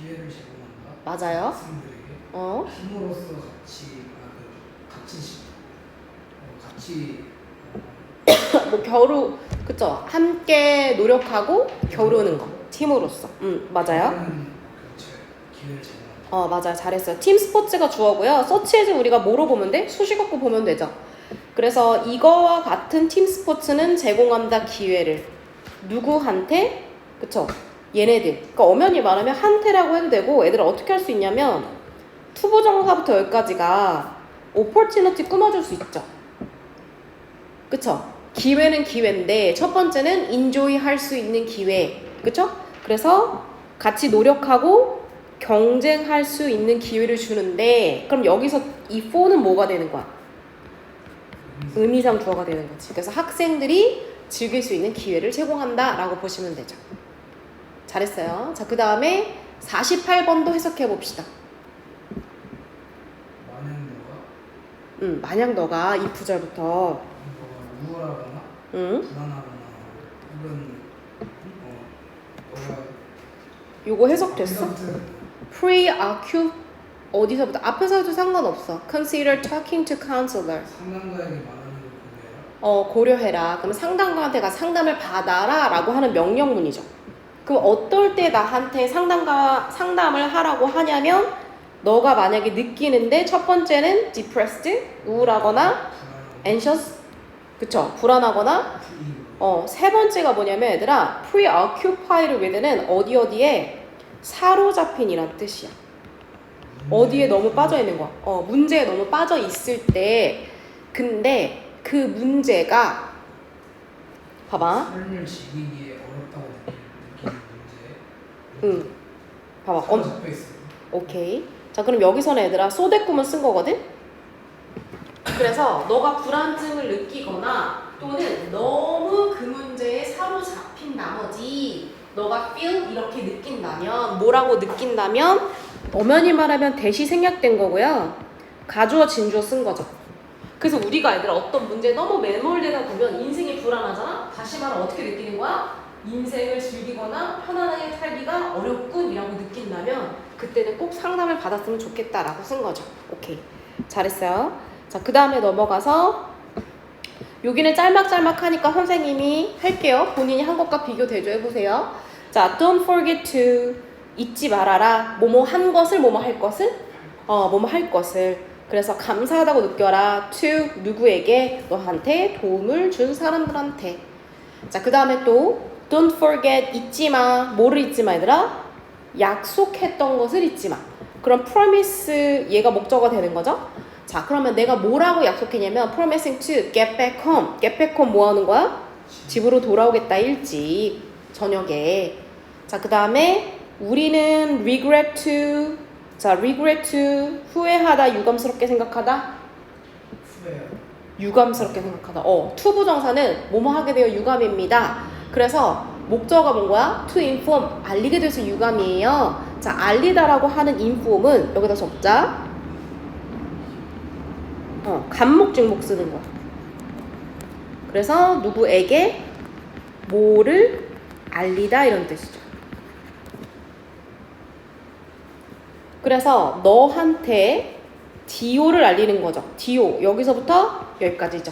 기회를 제공한다. 맞아요. 학생들에게 힘으로써 같이 뭐 겨루 그쵸? 함께 노력하고 겨루는 거 팀으로서. 맞아요. 기회를 제공한다. 맞아요. 잘했어요. 팀 스포츠가 주어고요. 서치에즈 우리가 뭐로 보면 돼? 수식어고 보면 되죠. 그래서 이거와 같은 팀 스포츠는 제공한다 기회를 누구한테? 그쵸? 얘네들. 그러니까 엄연히 말하면 한테라고 해도 되고 애들은 어떻게 할 수 있냐면 투부정사부터 여기까지가 opportunity 꾸며줄 수 있죠. 그쵸? 기회는 기회인데 첫 번째는 enjoy 할 수 있는 기회. 그쵸? 그래서 같이 노력하고 경쟁할 수 있는 기회를 주는데 그럼 여기서 이 for는 뭐가 되는 거야? 의미상 주어가 되는 거지. 그래서 학생들이 즐길 수 있는 기회를 제공한다 라고 보시면 되죠. 잘했어요. 자, 그 다음에 48번도 해석해 봅시다. 만약 너가 이 구절부터 우울하거나 불안하거나 혹은 요거 해석됐어? Preoccupied 어디서부터? 앞에서 해도 상관없어. Consider talking to counselor. 상담가에게 말하는 걸 고려해라. 고려해라. 그럼 상담가한테 가 상담을 받아라 라고 하는 명령문이죠. 그럼 어떨 때 나한테 상담을 하라고 하냐면 너가 만약에 느끼는데 첫 번째는 depressed, 우울하거나 anxious, 그쵸? 불안하거나 세 번째가 뭐냐면 얘들아 preoccupied with는 어디에 사로잡힌이란 뜻이야. 어디에 너무 빠져 있는 거야. 문제에 너무 빠져 있을 때 근데 그 문제가 봐봐. 삶을 즐기기에 어렵다고 느끼는 문제. 봐봐. 오케이. 자, 그럼 여기서는 얘들아 소대꾸문 쓴 거거든? 그래서 너가 불안증을 느끼거나 또는 너무 그 문제에 사로잡힌 나머지 너가 feel 이렇게 느낀다면 뭐라고 느낀다면 엄연히 말하면 대시 생략된 거고요. 가주어 진주어 쓴 거죠. 그래서 우리가 얘들아 어떤 문제에 너무 매몰되다 보면 인생이 불안하잖아? 다시 말하면 어떻게 느끼는 거야? 인생을 즐기거나 편안하게 살기가 어렵군 이라고 느낀다면 그때는 꼭 상담을 받았으면 좋겠다라고 쓴 거죠. 오케이. 잘했어요. 자, 그 다음에 넘어가서 여기는 짤막짤막하니까 선생님이 할게요. 본인이 한 것과 비교 대조해보세요. 자, don't forget to 잊지 말아라. 뭐뭐 한 것을 뭐뭐 할 것을 뭐뭐 할 것을 그래서 감사하다고 느껴라. to 누구에게 너한테 도움을 준 사람들한테. 자, 그 다음에 또 don't forget 잊지 마. 뭐를 잊지 마 얘들아? 약속했던 것을 잊지 마. 그럼 promise 얘가 목적어가 되는 거죠. 자, 그러면 내가 뭐라고 약속했냐면 promising to get back home. get back home 뭐 하는 거야? 집으로 돌아오겠다 일찍 저녁에. 자, 그 다음에 우리는 regret to 자, regret to 후회하다, 유감스럽게 생각하다. 유감스럽게 생각하다. to 부정사는 뭐뭐 하게 되어 유감입니다. 그래서 목적어가 뭔 거야? to inform 알리게 돼서 유감이에요. 자, 알리다라고 하는 inform은 여기다 적자. 간목 증목 쓰는 거야. 그래서 누구에게 뭐를 알리다 이런 뜻이죠. 그래서 너한테 디오를 알리는 거죠. 디오 여기서부터 여기까지죠.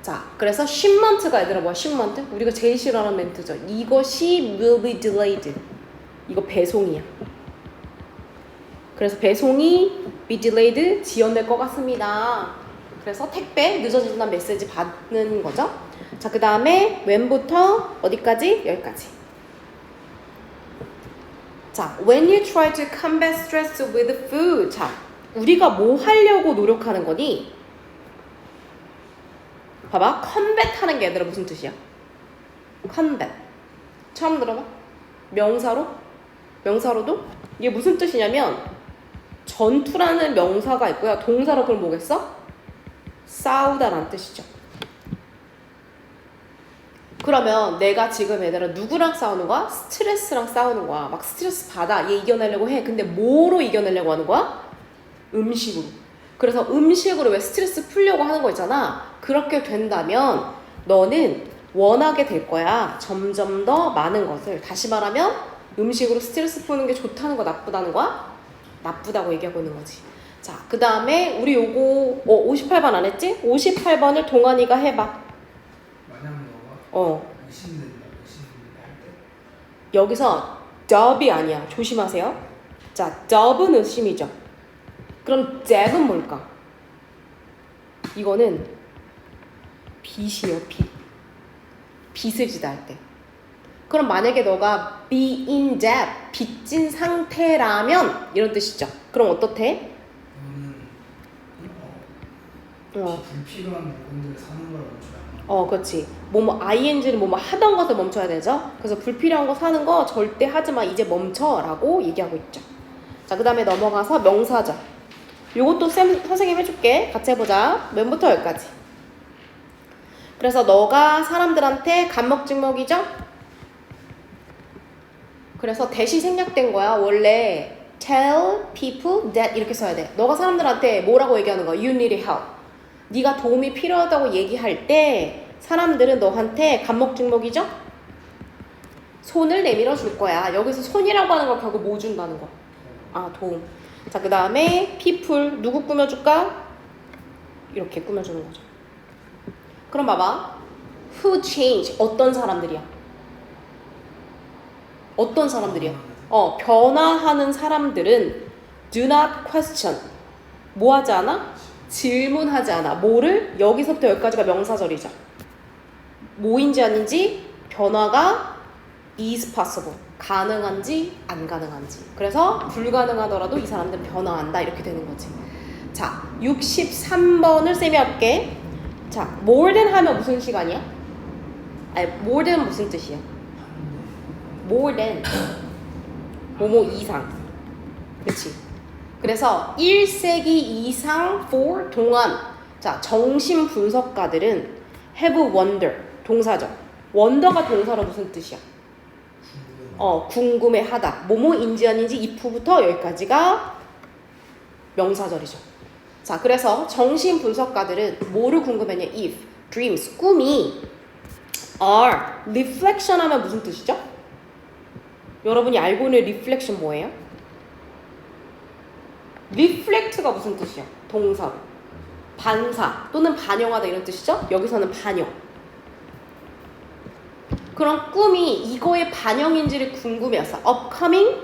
자, 그래서 shipment가 얘들아 뭐야? shipment? 우리가 제일 싫어하는 멘트죠. 이것이 will be delayed. 이거 배송이야. 그래서 배송이 be delayed 지연될 것 같습니다. 그래서 택배 늦어진다는 메시지 받는 거죠. 자, 그 다음에 when부터 어디까지? 여기까지. 자, when you try to combat stress with food. 자, 우리가 뭐 하려고 노력하는 거니? 봐봐, combat 하는 게 얘들아 무슨 뜻이야? combat. 처음 들어봐? 명사로? 명사로도? 이게 무슨 뜻이냐면 전투라는 명사가 있고요. 동사로 그럼 뭐겠어? 싸우다라는 뜻이죠. 그러면 내가 지금 얘들아 누구랑 싸우는 거야? 스트레스랑 싸우는 거야. 막 스트레스 받아. 얘 이겨내려고 해. 근데 뭐로 이겨내려고 하는 거야? 음식으로. 그래서 음식으로 왜 스트레스 풀려고 하는 거 있잖아. 그렇게 된다면 너는 원하게 될 거야. 점점 더 많은 것을. 다시 말하면 음식으로 스트레스 푸는 게 좋다는 거 나쁘다는 거야? 나쁘다고 얘기하고 있는 거지. 자, 그 다음에 우리 요거 58번 안 했지? 58번을 동환이가 해봐. 만약 너가 의심된다 할 때. 여기서 doubt이 아니야. 조심하세요. 자, doubt은 의심이죠. 그럼 debt은 뭘까? 이거는 빚이에요, 빚. 빚을 지다 할 때. 그럼 만약에 너가 be in debt, 빚진 상태라면 이런 뜻이죠. 그럼 어떻대? 불필요한 물건들을 사는 걸 멈춰야 그렇지. ing는 뭐뭐 하던 것을 멈춰야 되죠. 그래서 불필요한 거 사는 거 절대 하지 마. 이제 멈춰라고 얘기하고 있죠. 자, 그 다음에 넘어가서 명사죠. 요것도 선생님 해줄게. 같이 해보자. 맨부터 여기까지. 그래서 너가 사람들한테 간목직목이죠? 그래서 대시 생략된 거야. 원래 tell people that 이렇게 써야 돼. 너가 사람들한테 뭐라고 얘기하는 거야? You need help. 네가 도움이 필요하다고 얘기할 때 사람들은 너한테 간목직목이죠? 손을 내밀어 줄 거야. 여기서 손이라고 하는 건 결국 뭐 준다는 거? 도움. 자, 그 다음에 people 누구 꾸며줄까? 이렇게 꾸며주는 거죠. 그럼 봐봐. Who change? 어떤 사람들이야? 어떤 사람들이야? 변화하는 사람들은 do not question. 뭐 하지 않아? 질문하지 않아. 뭐를? 여기서부터 여기까지가 명사절이죠. 뭐인지 아닌지 변화가 is possible. 가능한지 안 가능한지. 그래서 불가능하더라도 이 사람들은 변화한다. 이렇게 되는 거지. 자, 63번을 쌤이 할게. 자, more than 하면 무슨 시간이야? more than 무슨 뜻이야? more than 뭐뭐 이상. 그치? 그래서 1세기 이상 for 동안. 자, 정신 분석가들은 have wonder 동사죠. wonder가 동사로 무슨 뜻이야? 궁금해하다. 뭐뭐인지 아닌지 if부터 여기까지가 명사절이죠. 자, 그래서 정신 분석가들은 뭐를 궁금해냐? if, dreams, 꿈이 are reflection 하면 무슨 뜻이죠? 여러분이 알고 있는 reflection 뭐예요? reflect가 무슨 뜻이야? 동사로. 반사 또는 반영하다 이런 뜻이죠? 여기서는 반영. 그럼 꿈이 이거의 반영인지를 궁금해서 upcoming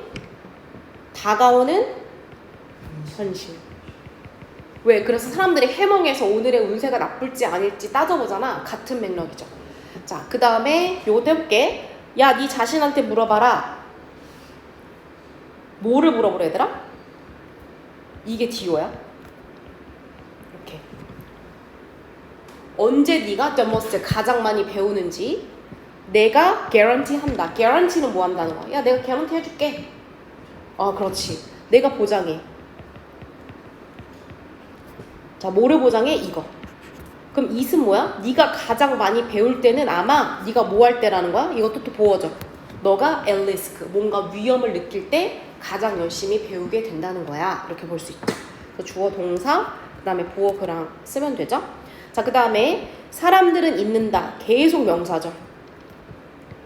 다가오는 현실. 왜? 그래서 사람들이 해몽해서 오늘의 운세가 나쁠지 아닐지 따져보잖아. 같은 맥락이죠. 자, 그 다음에 요것도 해볼게. 야, 네 자신한테 물어봐라. 뭐를 물어보라 얘들아? 이게 디오야. 이렇게. 언제 네가 the most 가장 많이 배우는지 내가 guarantee 한다. guarantee는 뭐 한다는 거야? 야, 내가 guarantee 해줄게. 그렇지. 내가 보장해. 자, 뭐를 보장해? 이거. 그럼 it은 뭐야? 네가 가장 많이 배울 때는 아마 네가 뭐 할 때라는 거야? 이것도 또 보어져. 너가 at risk, 뭔가 위험을 느낄 때 가장 열심히 배우게 된다는 거야. 이렇게 볼 수 있죠. 그래서 주어 동사, 그 다음에 보어 그랑 쓰면 되죠. 자, 그 다음에 사람들은 잊는다. 계속 명사죠.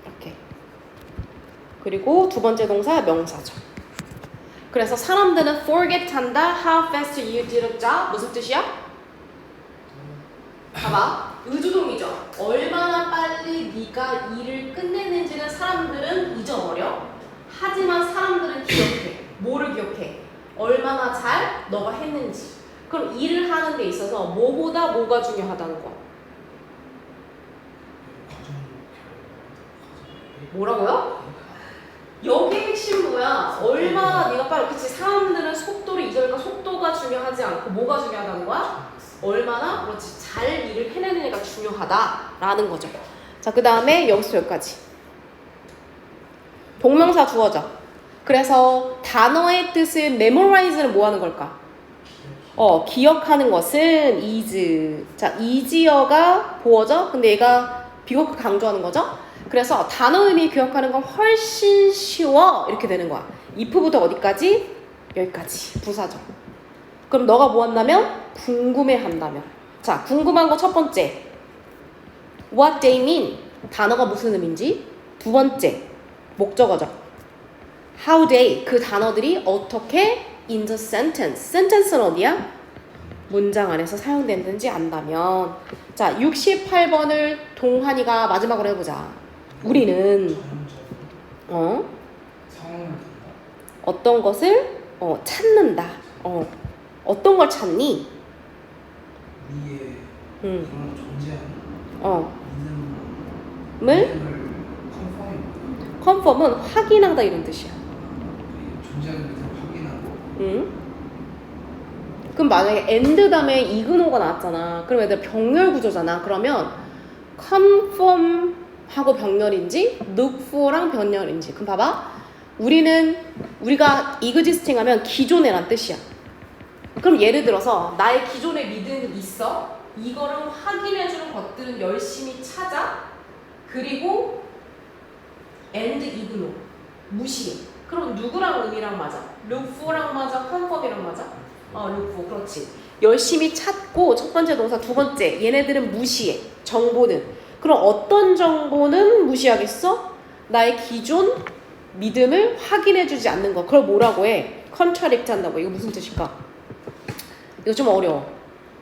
이렇게. 그리고 두 번째 동사 명사죠. 그래서 사람들은 forget 한다. How fast you did a job. 무슨 뜻이야? 봐봐. 의주동이죠. 얼마나 빨리 네가 일을 끝내는지는 사람들은 잊어버려. 하지만 사람들은 기억해. 뭐를 기억해? 얼마나 잘 너가 했는지. 그럼 일을 하는 데 있어서 뭐보다 뭐가 중요하다는 거야? 뭐라고요? 여기 핵심 뭐야? 얼마나 네가 빨리. 그치? 사람들은 속도를 잊으니까 속도가 중요하지 않고 뭐가 중요하다는 거야? 얼마나 그렇지 잘 일을 해내느냐가 중요하다라는 거죠. 자, 그 다음에 여기서 여기까지. 동명사 주어져. 그래서 단어의 뜻을 memorize는 뭐 하는 걸까? 기억하는 것은 is. 자, is여가 보어져. 근데 얘가 비교급 강조하는 거죠. 그래서 단어 의미 기억하는 건 훨씬 쉬워. 이렇게 되는 거야. if부터 어디까지? 여기까지. 부사죠. 그럼 너가 뭐 한다면? 궁금해한다면. 자, 궁금한 거 첫 번째. What they mean. 단어가 무슨 의미인지. 두 번째. 목적어죠. how they 그 단어들이 어떻게 in the sentence sentence는 어디야? 문장 안에서 사용됐는지 안다면 자 68번을 동환이가 마지막으로 해보자. 우리는 상황을 든다. 어떤 것을 찾는다. 어떤 걸 찾니? 우리의 응. 그런 존재하는 을 컨펌은 확인하다 이런 뜻이야. 존재하는 것을 확인하고. 응? 그럼 만약에 and 다음에 이근호가 나왔잖아. 그럼 얘들 병렬 구조잖아. 그러면 confirm하고 병렬인지 look for랑 병렬인지. 그럼 봐봐. 우리가 existing 하면 기존에란 뜻이야. 그럼 예를 들어서 나의 기존의 믿음이 있어. 이거를 확인해주는 것들은 열심히 찾아. 그리고 and 이근호 무시해. 그럼 누구랑 의미랑 맞아? look for랑 맞아? confirm이랑 맞아? look for 그렇지. 열심히 찾고 첫 번째 동사, 두 번째 얘네들은 무시해. 정보는. 그럼 어떤 정보는 무시하겠어? 나의 기존 믿음을 확인해주지 않는 거. 그걸 뭐라고 해? contradict 한다고. 이거 무슨 뜻일까? 이거 좀 어려워.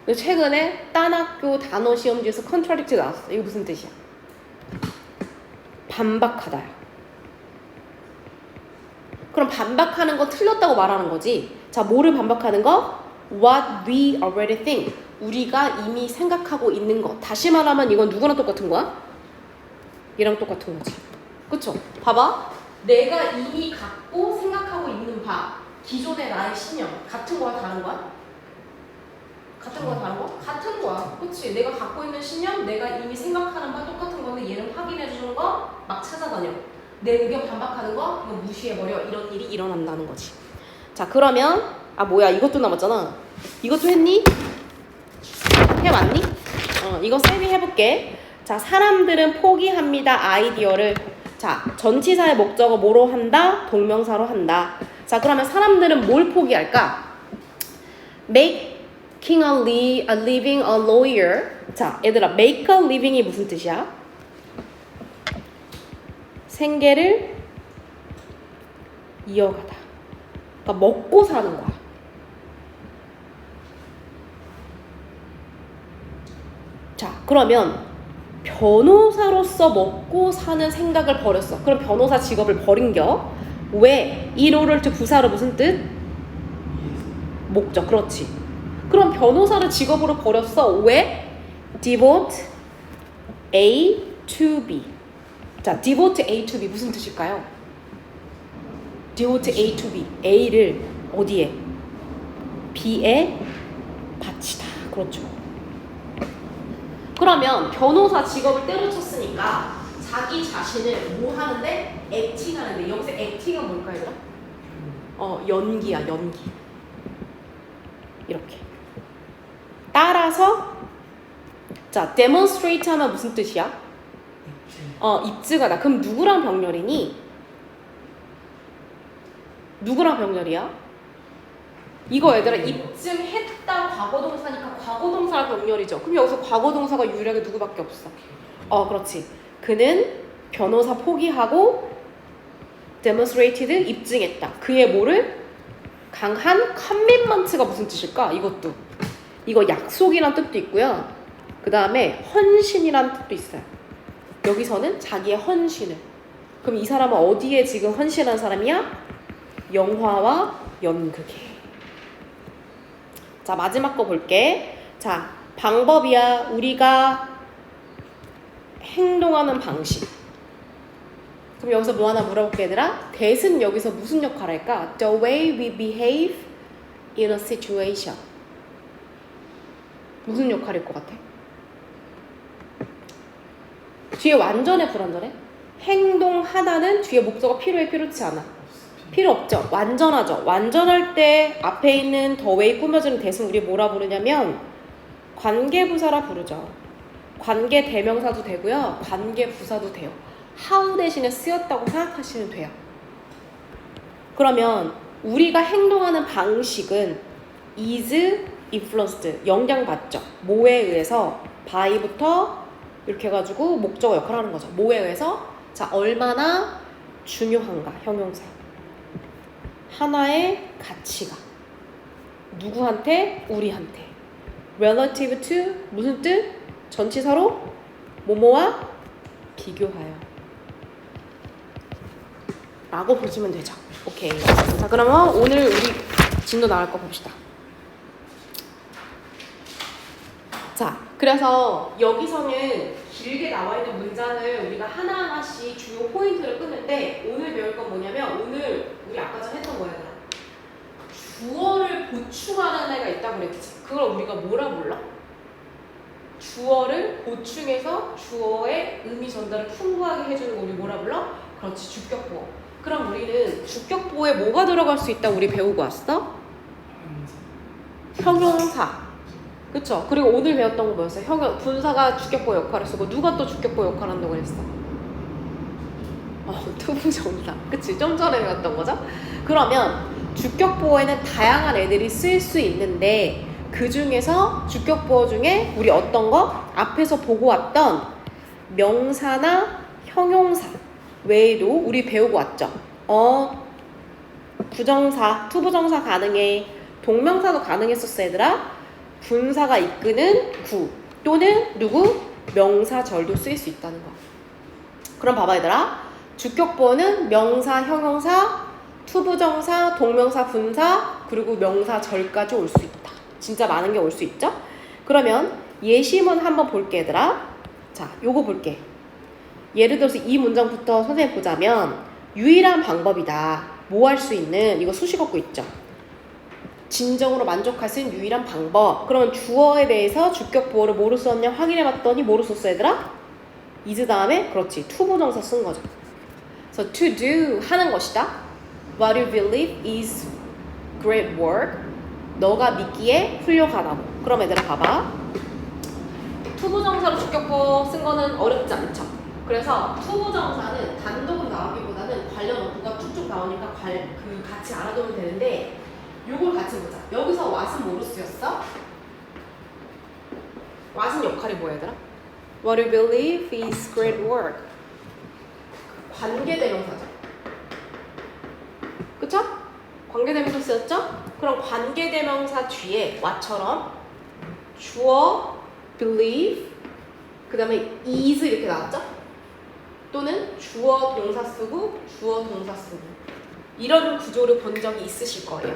최근에 딴 학교 단어 시험지에서 contradict 나왔어. 이거 무슨 뜻이야? 반박하다야. 그럼 반박하는 거 틀렸다고 말하는 거지. 자, 뭐를 반박하는 거? What we already think. 우리가 이미 생각하고 있는 거. 다시 말하면 이건 누구랑 똑같은 거야? 얘랑 똑같은 거지. 그쵸? 봐봐. 내가 이미 갖고 생각하고 있는 바. 기존의 나의 신념. 같은 거야? 다른 거야? 같은 거야? 다른 거? 같은 거야. 그치? 내가 갖고 있는 신념, 내가 이미 생각하는 바 똑같은 건데 얘는 확인해 주는 거 막 찾아다녀. 내 의견 반박하는 거 이거 무시해버려. 이런 일이 일어난다는 거지. 자, 그러면 뭐야 이것도 남았잖아. 이것도 했니? 해왔니? 이거 쌤이 해볼게. 자, 사람들은 포기합니다. 아이디어를. 자, 전치사의 목적어 뭐로 한다? 동명사로 한다. 자, 그러면 사람들은 뭘 포기할까? Making a living a lawyer. 자, 얘들아, make a living이 무슨 뜻이야? 생계를 이어가다. 그러니까 먹고 사는 거야. 자, 그러면 변호사로서 먹고 사는 생각을 버렸어. 그럼 변호사 직업을 버린겨. 왜? in order to 부사로 무슨 뜻? 목적. 그렇지. 그럼 변호사를 직업으로 버렸어. 왜? devote A to B. 자, devote A to B 무슨 뜻일까요? devote A to B. A를 어디에? B에 바치다. 그렇죠. 그러면 변호사 직업을 때려쳤으니까 자기 자신을 뭐 하는데? 액팅 하는데. 여기서 액팅은 뭘까 얘들아? 연기야, 연기. 이렇게. 따라서 자, demonstrate 하면 무슨 뜻이야? 입증하다. 그럼 누구랑 병렬이니? 누구랑 병렬이야? 이거 얘들아 입증했다 과거동사니까 과거동사랑 병렬이죠. 그럼 여기서 과거동사가 유일하게 누구밖에 없어. 그렇지. 그는 변호사 포기하고 demonstrated 입증했다. 그의 뭐를? 강한 commitment가 무슨 뜻일까? 이것도. 이거 약속이란 뜻도 있고요. 그 다음에 헌신이란 뜻도 있어요. 여기서는 자기의 헌신을. 그럼 이 사람은 어디에 지금 헌신한 사람이야? 영화와 연극에. 자, 마지막 거 볼게. 자, 방법이야. 우리가 행동하는 방식. 그럼 여기서 뭐 하나 물어볼게 얘들아. that은 여기서 무슨 역할 할까? The way we behave in a situation. 무슨 역할일 것 같아? 뒤에 완전해 불완전해? 행동하다는 뒤에 목적어 필요해 필요치 않아? 필요 없죠. 완전하죠. 완전할 때 앞에 있는 the way 꾸며주는 that은 우리 뭐라 부르냐면 관계부사라 부르죠. 관계 대명사도 되고요. 관계 부사도 돼요. how 대신에 쓰였다고 생각하시면 돼요. 그러면 우리가 행동하는 방식은 is influenced, 영향받죠. 뭐에 의해서? by부터 이렇게 해가지고 목적어 역할을 하는 거죠. 뭐에 의해서? 자, 얼마나 중요한가, 형용사. 하나의 가치가. 누구한테? 우리한테. relative to 무슨 뜻? 전치사로 뭐뭐와 비교하여 라고 보시면 되죠. 오케이. 자, 그러면 오늘 우리 진도 나갈 거 봅시다. 자, 그래서 여기서는 길게 나와 있는 문장을 우리가 하나하나씩 주요 포인트를 끄는데 오늘 배울 건 뭐냐면 오늘 우리 아까 전에 했던 거야. 주어를 보충하는 애가 있다고 그랬지. 그걸 우리가 뭐라 불러? 주어를 보충해서 주어의 의미 전달을 풍부하게 해주는 거 우리 뭐라 불러? 그렇지, 주격보어. 그럼 우리는 주격보어에 뭐가 들어갈 수 있다 우리 배우고 왔어? 형용사. 그쵸? 그리고 오늘 배웠던 거 뭐였어요? 분사가 주격보어 역할을 쓰고 누가 또 주격보어 역할을 한다고 그랬어? 투부정사. 그치? 좀 전에 배웠던 거죠? 그러면 주격보어에는 다양한 애들이 쓸 수 있는데 그 중에서 주격보어 중에 우리 어떤 거? 앞에서 보고 왔던 명사나 형용사 외에도 우리 배우고 왔죠. 부정사, 투부정사 가능해. 동명사도 가능했었어 얘들아. 분사가 이끄는 구 또는 누구? 명사절도 쓸 수 있다는 거. 그럼 봐봐 얘들아. 주격보어는 명사, 형용사, 투부정사, 동명사, 분사 그리고 명사절까지 올 수 있다. 진짜 많은 게 올 수 있죠? 그러면 예시문 한번 볼게 얘들아. 자, 요거 볼게. 예를 들어서 이 문장부터 선생님 보자면 유일한 방법이다. 뭐 할 수 있는 이거 수식어구 있죠? 진정으로 만족할 수 있는 유일한 방법. 그러면 주어에 대해서 주격보어를 뭐로 썼냐 확인해 봤더니 뭐로 썼어 얘들아? is 다음에 그렇지 투부정사 쓴 거죠. 그래서 to do 하는 것이다. What you believe is great work. 너가 믿기에 훌륭하다고. 그럼 얘들아 봐봐. 투부정사로 주격보어 쓴 거는 어렵지 않죠. 그래서 투부정사는 단독으로 나오기보다는 관련 어구가 쭉쭉 나오니까 그 같이 알아두면 되는데 요걸 같이 보자. 여기서 what은 뭐로 쓰였어? what은 역할이 뭐야 얘들아? What you believe is great work. 관계대명사죠. 그쵸? 관계대명사 쓰였죠? 그럼 관계대명사 뒤에 what처럼 주어, believe, 그 다음에 is 이렇게 나왔죠? 또는 주어 동사 쓰고 주어 동사 쓰고 이런 구조를 본 적이 있으실 거예요.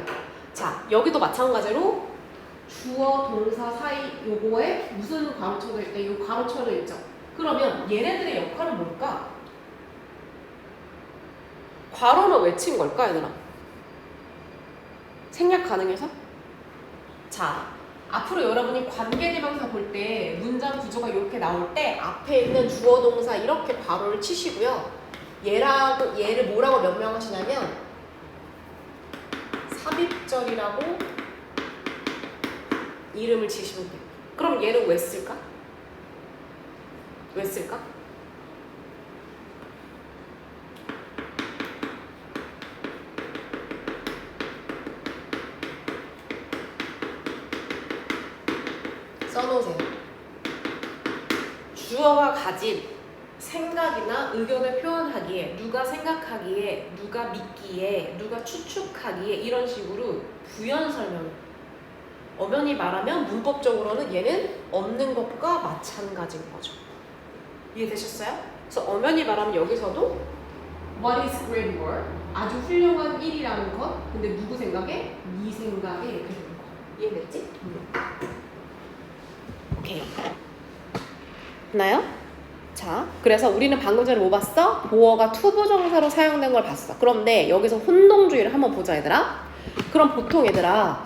자, 여기도 마찬가지로 주어 동사 사이 요거에 무슨 괄호처도 있대? 요 괄호처도 있죠? 그러면 얘네들의 역할은 뭘까? 괄호는 왜 친 걸까 얘들아? 생략 가능해서? 자, 앞으로 여러분이 관계대명사 볼 때 문장 구조가 이렇게 나올 때 앞에 있는 주어 동사 이렇게 괄호를 치시고요. 얘를 뭐라고 명명하시냐면 삽입절이라고 이름을 지시면 돼요. 그럼 얘는 왜 쓸까? 왜 쓸까? 써놓으세요. 주어가 가진 생각이나 의견을 표현하기에 누가 생각하기에 누가 믿기에 누가 추측하기에 이런 식으로 부연 설명. 엄연히 말하면 문법적으로는 얘는 없는 것과 마찬가지인 거죠. 이해되셨어요? 그래서 엄연히 말하면 여기서도 What is great work? 아주 훌륭한 일이라는 것. 근데 누구 생각에? 네 생각에 이렇게 되는 거. 이해됐지? 오케이. 됐나요? 자, 그래서 우리는 방금 전에 뭐 봤어? 보어가 투부정사로 사용된 걸 봤어. 그런데 여기서 혼동주의를 한번 보자 얘들아. 그럼 보통 얘들아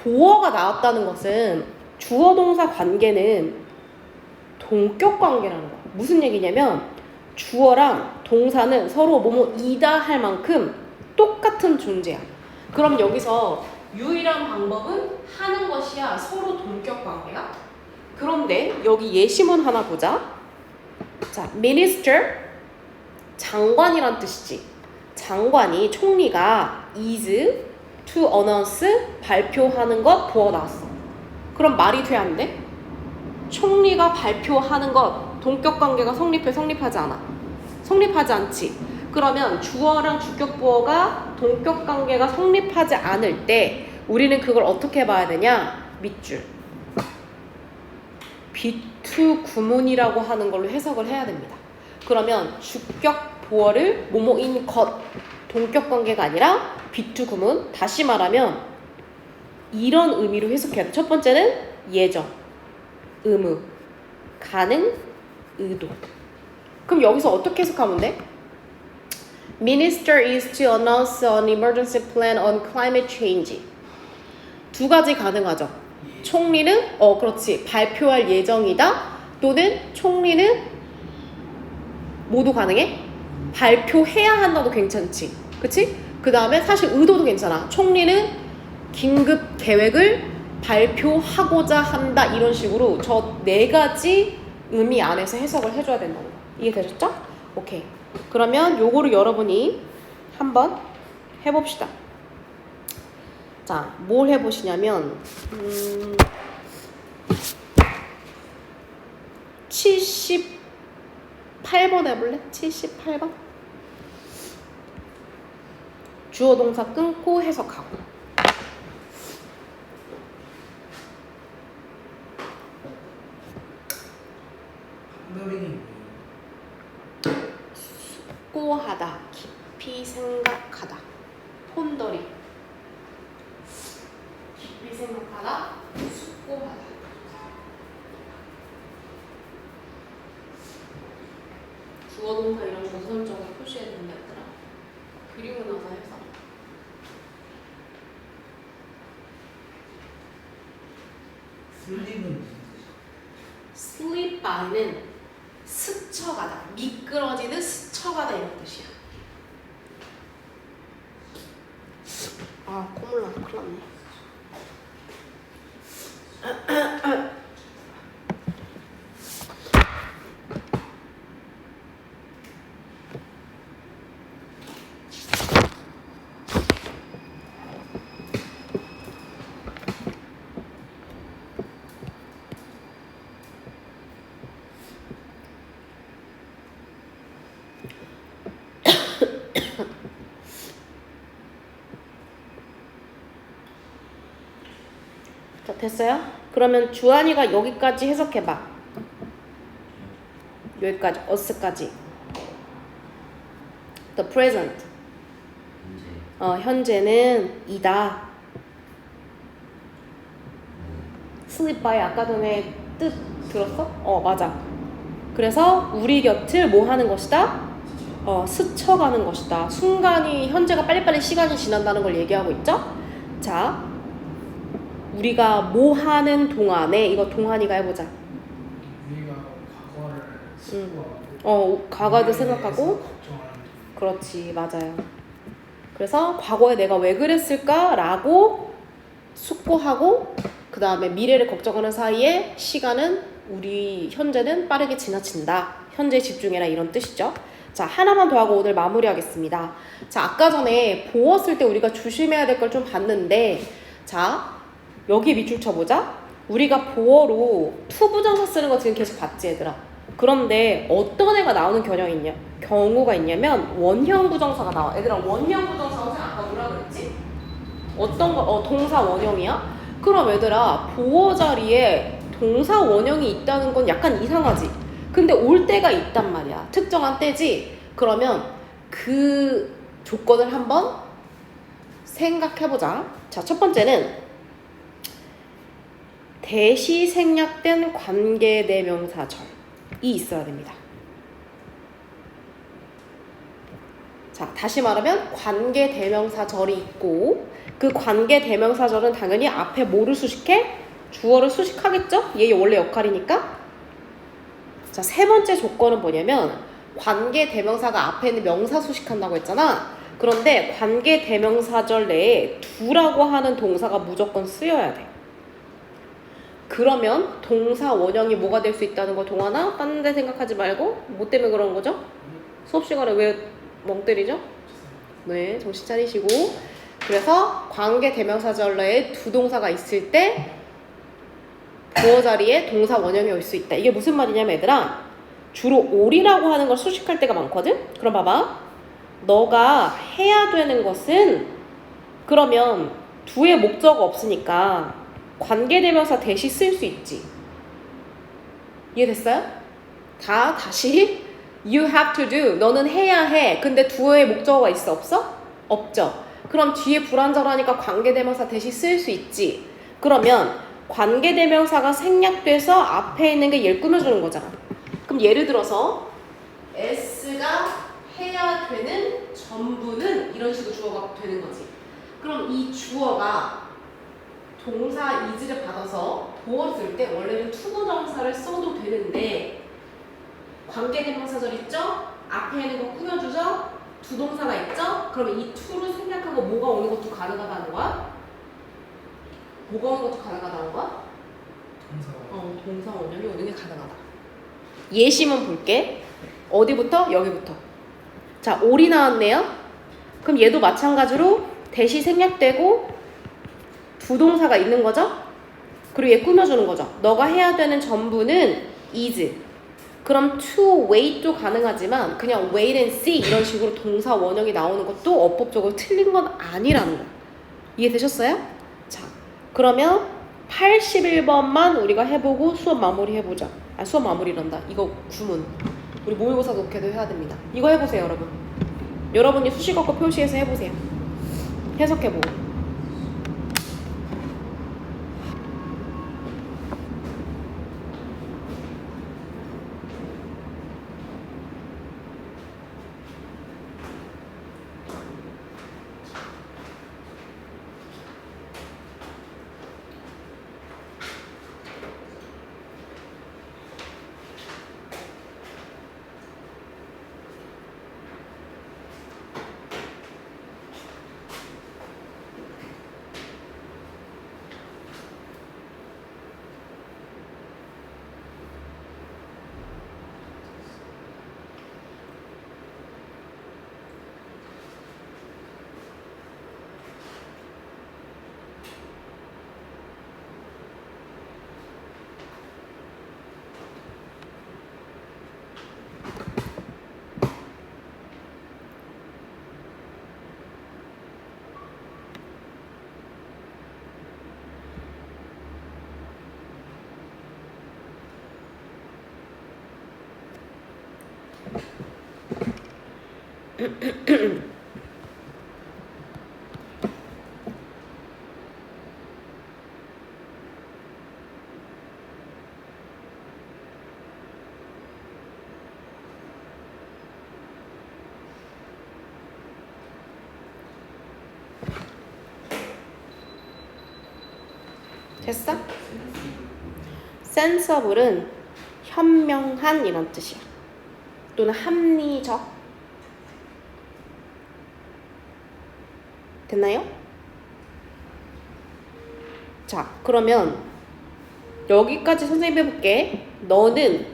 보어가 나왔다는 것은 주어 동사 관계는 동격 관계라는 거야. 무슨 얘기냐면 주어랑 동사는 서로 뭐뭐이다 할 만큼 똑같은 존재야. 그럼 여기서 유일한 방법은 하는 것이야. 서로 동격 관계야. 그런데 여기 예시문 하나 보자. 자, minister 장관이란 뜻이지. 장관이 총리가 is to announce 발표하는 것 보어 나왔어. 그럼 말이 돼야 안 돼? 총리가 발표하는 것 동격 관계가 성립해 성립하지 않아? 성립하지 않지. 그러면 주어랑 주격부어가 동격관계가 성립하지 않을 때 우리는 그걸 어떻게 봐야 되냐? 밑줄. 비투 구문이라고 하는 걸로 해석을 해야 됩니다. 그러면 주격부어를 뭐뭐인 것 동격관계가 아니라 비투 구문. 다시 말하면 이런 의미로 해석해야 돼. 첫 번째는 예정, 의무, 가능, 의도. 그럼 여기서 어떻게 해석하면 돼? Minister is to announce an emergency plan on climate change. 두 가지 가능하죠. 총리는 그렇지. 발표할 예정이다. 또는 총리는 모두 가능해? 발표해야 한다도 괜찮지. 그치? 그 다음에 사실 의도도 괜찮아. 총리는 긴급 계획을 발표하고자 한다. 이런 식으로 저 네 가지 의미 안에서 해석을 해줘야 된다는 거. 이해되셨죠? 오케이. 그러면 요거를 여러분이 한번 해봅시다. 자, 뭘 해보시냐면 78번 해볼래? 78번? 주어 동사 끊고 해석하고. 한더링이 숙고하다, 깊이 생각하다. 폰더링. 깊이 생각하다, 숙고하다. 주어 동사 이런 거 우선적으로 표시해야 된다 했더라. 그리고 나서 해서. 슬립은 무슨 뜻이야? sleep by는 스쳐가다, 미끄러지듯 스쳐가다 이런 뜻이야. 아, 콧물 나서 큰일 났네. 자, 됐어요? 그러면 주한이가 여기까지 해석해봐. 여기까지, us까지. The present. 현재는 이다. sleep by 아까 전에 뜻 들었어? 맞아. 그래서 우리 곁을 뭐 하는 것이다? 스쳐가는 것이다. 순간이, 현재가 빨리빨리 시간이 지난다는 걸 얘기하고 있죠? 자, 우리가 뭐 하는 동안에, 이거 동안이가 해보자. 우리가 과거를 숙고하고 과거에도 생각하고. 그렇지, 맞아요. 그래서 과거에 내가 왜 그랬을까라고 숙고하고, 그 다음에 미래를 걱정하는 사이에 시간은, 우리 현재는 빠르게 지나친다. 현재에 집중해라, 이런 뜻이죠. 자, 하나만 더 하고 오늘 마무리하겠습니다. 자, 아까 전에 보어 쓸 때 우리가 조심해야 될 걸 좀 봤는데, 자, 여기 밑줄 쳐보자. 우리가 보어로 투부정사 쓰는 거 지금 계속 봤지, 얘들아. 그런데 어떤 애가 나오는 경우가 있냐면 원형 부정사가 나와. 얘들아, 원형 부정사가 아까 뭐라 그랬지? 어떤 거? 동사 원형이야? 그럼 얘들아, 보어 자리에 동사 원형이 있다는 건 약간 이상하지? 근데 올 때가 있단 말이야. 특정한 때지? 그러면 그 조건을 한번 생각해보자. 자, 첫 번째는 대시 생략된 관계대명사절이 있어야 됩니다. 자, 다시 말하면 관계대명사절이 있고, 그 관계대명사절은 당연히 앞에 뭐를 수식해? 주어를 수식하겠죠? 얘 원래 역할이니까. 자, 세 번째 조건은 뭐냐면 관계대명사가 앞에 있는 명사 수식한다고 했잖아. 그런데 관계대명사절 내에 두라고 하는 동사가 무조건 쓰여야 돼. 그러면 동사 원형이 뭐가 될 수 있다는 거, 동아나? 딴 데 생각하지 말고. 뭐 때문에 그런 거죠? 수업 시간에 왜 멍 때리죠? 네, 정신 차리시고. 그래서 관계 대명사절 내에 두 동사가 있을 때 보어 자리에 동사 원형이 올 수 있다. 이게 무슨 말이냐면 얘들아, 주로 올이라고 하는 걸 수식할 때가 많거든? 그럼 봐봐. 너가 해야 되는 것은 그러면 do의 목적어 없으니까 관계대명사 대시 쓸 수 있지. 이해됐어요? 다시 you have to do. 너는 해야 해. 근데 do의 목적어가 있어? 없어? 없죠. 그럼 뒤에 불완전하니까 관계대명사 대시 쓸 수 있지. 그러면 관계대명사가 생략돼서 앞에 있는 게 얘를 꾸며주는 거잖아. 그럼 예를 들어서 S가 해야 되는 전부는 이런 식으로 주어가 되는 거지. 그럼 이 주어가 동사 is를 받아서 보었을 때 원래는 투부정사를 써도 되는데 관계대명사절 있죠? 앞에 있는 거 꾸며주죠? 두 동사가 있죠? 그러면 이 to를 생략하고 뭐가 오는 것도 가능하다는 거야? 뭐가 오는 것도 가능하다는 거야? 동사 원형이 오는 게 가능하다. 예시문 볼게. 어디부터? 여기부터. 자, 올이 나왔네요. 그럼 얘도 마찬가지로 대시 생략되고 두 동사가 있는 거죠? 그리고 얘 꾸며주는 거죠. 너가 해야 되는 전부는 is. 그럼 to wait도 가능하지만 그냥 wait and see 이런 식으로 동사 원형이 나오는 것도 어법적으로 틀린 건 아니라는 거. 이해되셨어요? 자, 그러면 81번만 우리가 해보고 수업 마무리 해보자. 수업 마무리란다. 이거 구문. 우리 모의고사 독해도 해야 됩니다. 이거 해보세요, 여러분. 여러분이 수식어과 표시해서 해보세요. 해석해보고. 됐어? sensible은 현명한 이런 뜻이야. 또는 합리적. 됐나요? 자, 그러면 여기까지 선생님 해볼게. 너는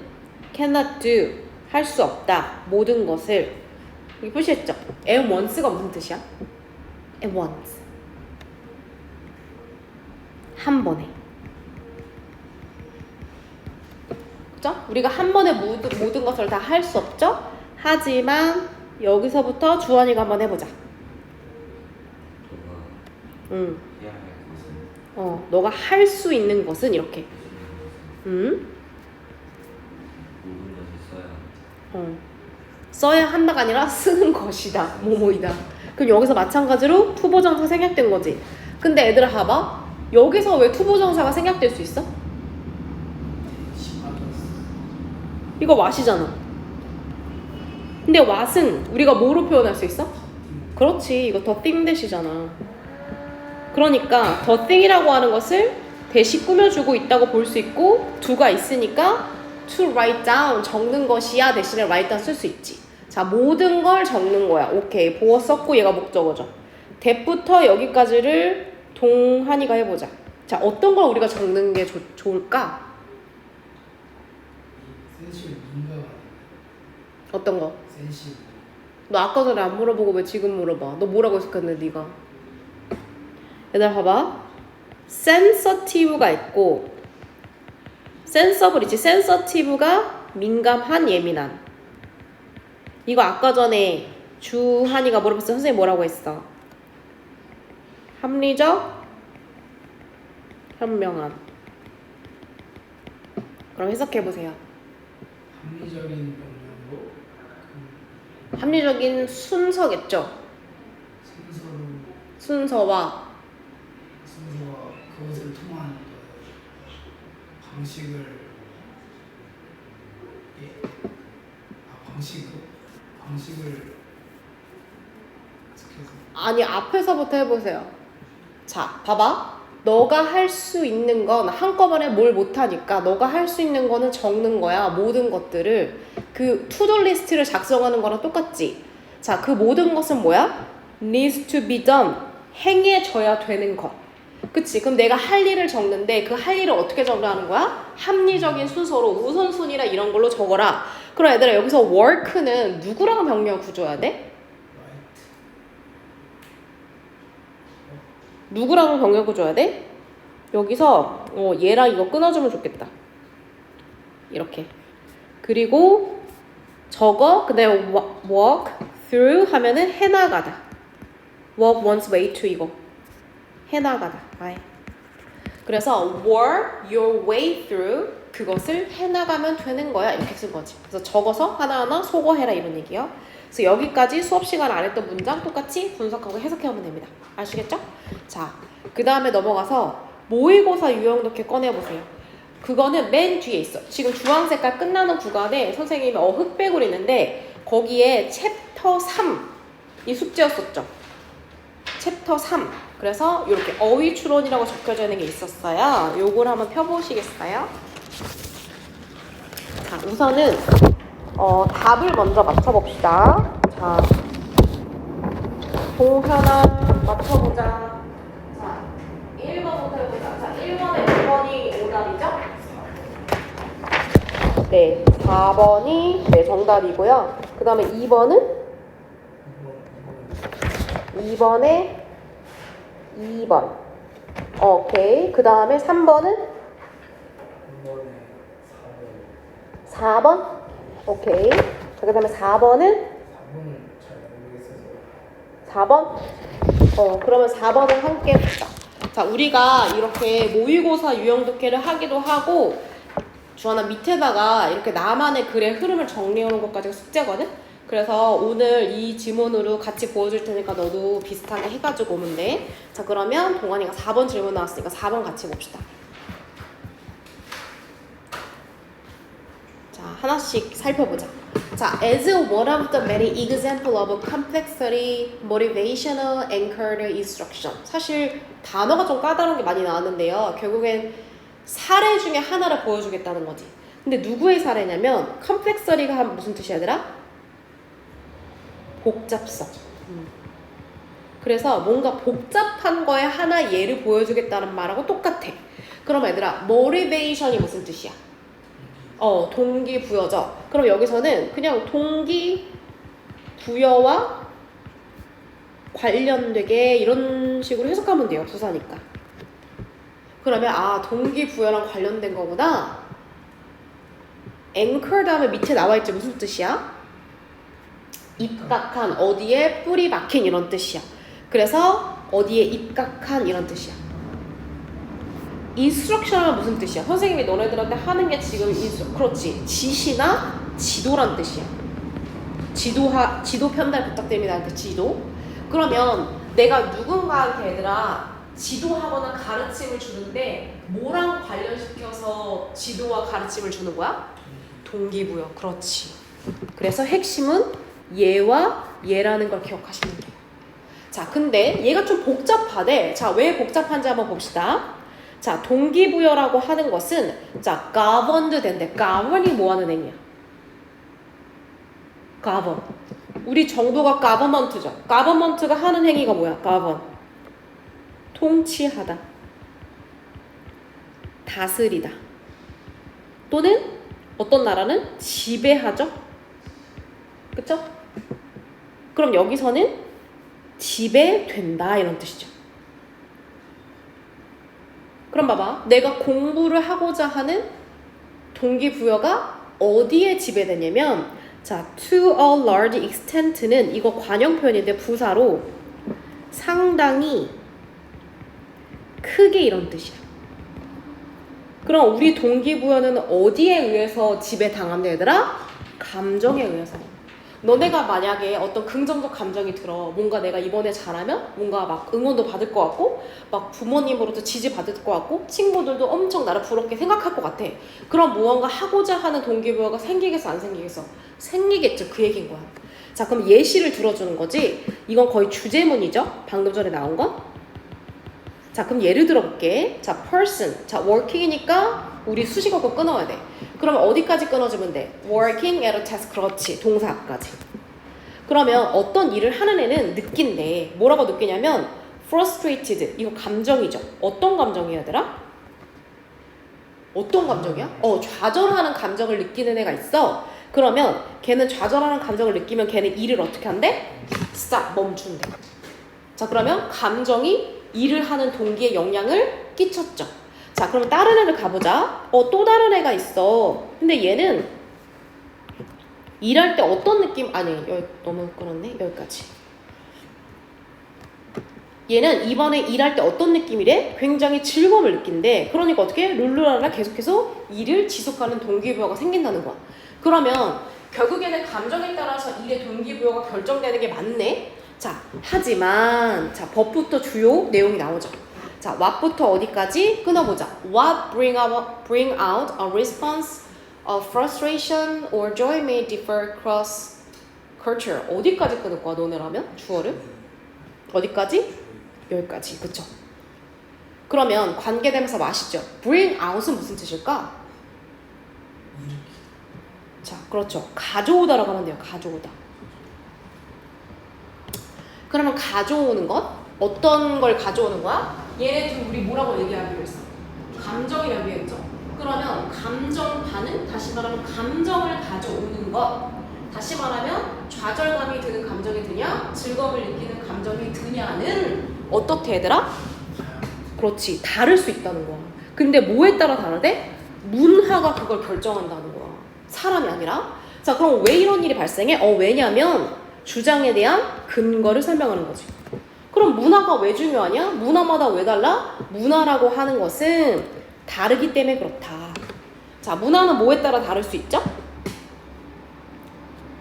cannot do, 할 수 없다. 모든 것을. 여기 표시했죠? at once가 무슨 뜻이야? at once. 한 번에. 그죠? 우리가 한 번에 모든 것을 다 할 수 없죠? 하지만 여기서부터 주원이가 한번 해보자. 응. 해야 할 것은 너가 할 수 있는 것은 이렇게. 모든 것을 써야 한다. 써야 한다가 아니라 쓰는 것이다. 뭐뭐이다. 그럼 여기서 마찬가지로 투보정사 생략된 거지. 근데 얘들아 봐봐. 여기서 왜 투보정사가 생략될 수 있어? 이거 what이잖아. 근데 what은 우리가 뭐로 표현할 수 있어? 그렇지. 이거 the thing 대시잖아. 그러니까 the thing이라고 하는 것을 대시 꾸며주고 있다고 볼 수 있고 do가 있으니까 to write down, 적는 것이야 대신에 write down 쓸 수 있지. 자, 모든 걸 적는 거야. 오케이. 보어 썼고 얘가 목적어죠. that부터 여기까지를 동한이가 해보자. 자, 어떤 걸 우리가 적는 게 좋을까? 센시브 민가가 어떤 거? 센시브 너 아까 전에 안 물어보고 왜 지금 물어봐? 너 뭐라고 했었겠네, 네가. 얘들아 봐봐. sensitive가 있고 sensible 있지. sensitive가 민감한, 예민한. 이거 아까 전에 주한이가 물어봤어. 선생님 뭐라고 했어? 합리적, 현명한. 그럼 해석해보세요. 합리적인 명령으로 합리적인 순서겠죠? 순서와 그것을 통한 방식을 방식을 계속해서 아니 앞에서부터 해보세요. 자 봐봐. 너가 할 수 있는 건 한꺼번에 뭘 못하니까 너가 할 수 있는 거는 적는 거야. 모든 것들을 그 투두 리스트를 작성하는 거랑 똑같지. 자, 그 모든 것은 뭐야? needs to be done. 행해져야 되는 것. 그치? 그럼 내가 할 일을 적는데 그 할 일을 어떻게 적으라는 거야? 합리적인 순서로 우선순위라 이런 걸로 적어라. 그럼 얘들아 여기서 work는 누구랑 병렬 구조해야 돼? 누구랑 병렬 구조해야 돼? 여기서 얘랑 이거 끊어주면 좋겠다. 이렇게. 그리고 저거 그다음에 walk through 하면은 해나가다. walk one's way to 이거. 해나가다. 아이. 그래서 work your way through 그것을 해나가면 되는 거야. 이렇게 쓴 거지. 그래서 적어서 하나하나 소거해라 이런 얘기요. 그래서 여기까지 수업 시간 안 했던 문장 똑같이 분석하고 해석해오면 됩니다. 아시겠죠? 자, 그 다음에 넘어가서 모의고사 유형독해 꺼내보세요. 그거는 맨 뒤에 있어. 지금 주황 색깔 끝나는 구간에 선생님이 흑백으로 있는데 거기에 챕터 3 이 숙제였었죠. 챕터 3 그래서 이렇게 어휘 추론이라고 적혀져 있는 게 있었어요. 요걸 한번 펴보시겠어요? 자, 우선은 답을 먼저 맞춰봅시다. 자, 동현아 맞춰보자. 자, 1번부터 해보자. 자, 1번에 몇 번이 오답이죠? 네, 4번이 네, 정답이고요. 그 다음에 2번은? 2번에 2번. 오케이. 그 다음에 3번은? 4번? 오케이. 자, 그 다음에 4번은? 4번? 그러면 4번을 함께 보자. 자, 우리가 이렇게 모의고사 유형독해를 하기도 하고 주하나 밑에다가 이렇게 나만의 글의 흐름을 정리하는 것까지가 숙제거든? 그래서 오늘 이 지문으로 같이 보여줄 테니까 너도 비슷하게 해가지고 오면 돼. 자, 그러면 동환이가 4번 질문 나왔으니까 4번 같이 봅시다. 자, 하나씩 살펴보자. 자, as one of the many example of complexity, motivational, anchored instruction. 사실 단어가 좀 까다로운 게 많이 나왔는데요. 결국엔 사례 중에 하나를 보여주겠다는 거지. 근데 누구의 사례냐면 complexity가 무슨 뜻이야 얘들아? 복잡성. 그래서 뭔가 복잡한 거에 하나 예를 보여주겠다는 말하고 똑같아. 그럼 얘들아 motivation이 무슨 뜻이야? 동기부여죠. 그럼 여기서는 그냥 동기부여와 관련되게 이런 식으로 해석하면 돼요. 부사니까. 그러면 동기부여랑 관련된 거구나. anchor 다음에 밑에 나와있지 무슨 뜻이야? 입각한, 어디에 뿌리 박힌 이런 뜻이야. 그래서 어디에 입각한 이런 뜻이야. 인스트럭션은 무슨 뜻이야? 선생님이 너네들한테 하는 게 지금 그렇지. 지시나 지도란 뜻이야. 지도 편달 부탁드립니다. 한테 지도. 그러면 내가 누군가한테 얘들아 지도하거나 가르침을 주는데 뭐랑 관련시켜서 지도와 가르침을 주는 거야? 동기부여. 그렇지. 그래서 핵심은 얘와 얘라는 걸 기억하시면 돼요. 자, 근데 얘가 좀 복잡하대. 자, 왜 복잡한지 한번 봅시다. 자, 동기부여라고 하는 것은 자, governed 된대. govern이 뭐 하는 행위야? govern. 우리 정부가 government죠. government가 하는 행위가 뭐야? govern. 통치하다. 다스리다. 또는 어떤 나라는 지배하죠? 그쵸? 그럼 여기서는 지배된다 이런 뜻이죠. 그럼 봐봐. 내가 공부를 하고자 하는 동기부여가 어디에 지배되냐면 자, to a large extent는 이거 관형 표현인데 부사로 상당히 크게 이런 뜻이야. 그럼 우리 동기부여는 어디에 의해서 지배당한다 얘들아? 감정에 의해서. 너네가 만약에 어떤 긍정적 감정이 들어, 뭔가 내가 이번에 잘하면 뭔가 막 응원도 받을 것 같고 막 부모님으로부터 지지받을 것 같고 친구들도 엄청 나를 부럽게 생각할 것 같아. 그럼 무언가 하고자 하는 동기부여가 생기겠어 안 생기겠어? 생기겠죠. 그 얘기인 거야. 자, 그럼 예시를 들어주는 거지. 이건 거의 주제문이죠. 방금 전에 나온 건. 자, 그럼 예를 들어볼게. 자, person. 자, working이니까 우리 수식어고 끊어야 돼. 그러면 어디까지 끊어주면 돼? working at a task. 그렇지. 동사 앞까지. 그러면 어떤 일을 하는 애는 느낀대. 뭐라고 느끼냐면 frustrated. 이거 감정이죠. 어떤 감정이야, 얘들아? 어떤 감정이야? 좌절하는 감정을 느끼는 애가 있어. 그러면 걔는 좌절하는 감정을 느끼면 걔는 일을 어떻게 한대? stop. 멈춘대. 자, 그러면 감정이 일을 하는 동기에 영향을 끼쳤죠. 자, 그럼 다른 애를 가보자. 또 다른 애가 있어. 근데 얘는 일할 때 어떤 느낌? 아니, 여기 너무 끊었네. 여기까지. 얘는 이번에 일할 때 어떤 느낌이래? 굉장히 즐거움을 느낀대. 그러니까 어떻게? 룰루랄라 계속해서 일을 지속하는 동기부여가 생긴다는 거야. 그러면 결국에는 감정에 따라서 일의 동기부여가 결정되는 게 맞네? 자, 하지만 자, 법부터 주요 내용이 나오죠. 자, what부터 어디까지 끊어보자. What bring out a response of frustration or joy may differ across culture. 어디까지 끊을 거야, 너네라면? 주어를? 어디까지? 여기까지. 그쵸? 그러면 관계대명사 맛있죠? bring out은 무슨 뜻일까? 자, 그렇죠. 가져오다라고 하면 돼요. 가져오다. 그러면 가져오는 것? 어떤 걸 가져오는 거야? 얘네 지금 우리 뭐라고 얘기하기로 했어? 감정이라고 얘기했죠? 그러면 감정 반응? 다시 말하면 감정을 가져오는 것. 다시 말하면 좌절감이 드는 감정이 드냐? 즐거움을 느끼는 감정이 드냐는 어떻게 얘들아? 그렇지. 다를 수 있다는 거야. 근데 뭐에 따라 다르대? 문화가 그걸 결정한다는 거야. 사람이 아니라. 자, 그럼 왜 이런 일이 발생해? 왜냐면 주장에 대한 근거를 설명하는 거지. 그럼 문화가 왜 중요하냐? 문화마다 왜 달라? 문화라고 하는 것은 다르기 때문에 그렇다. 자, 문화는 뭐에 따라 다를 수 있죠?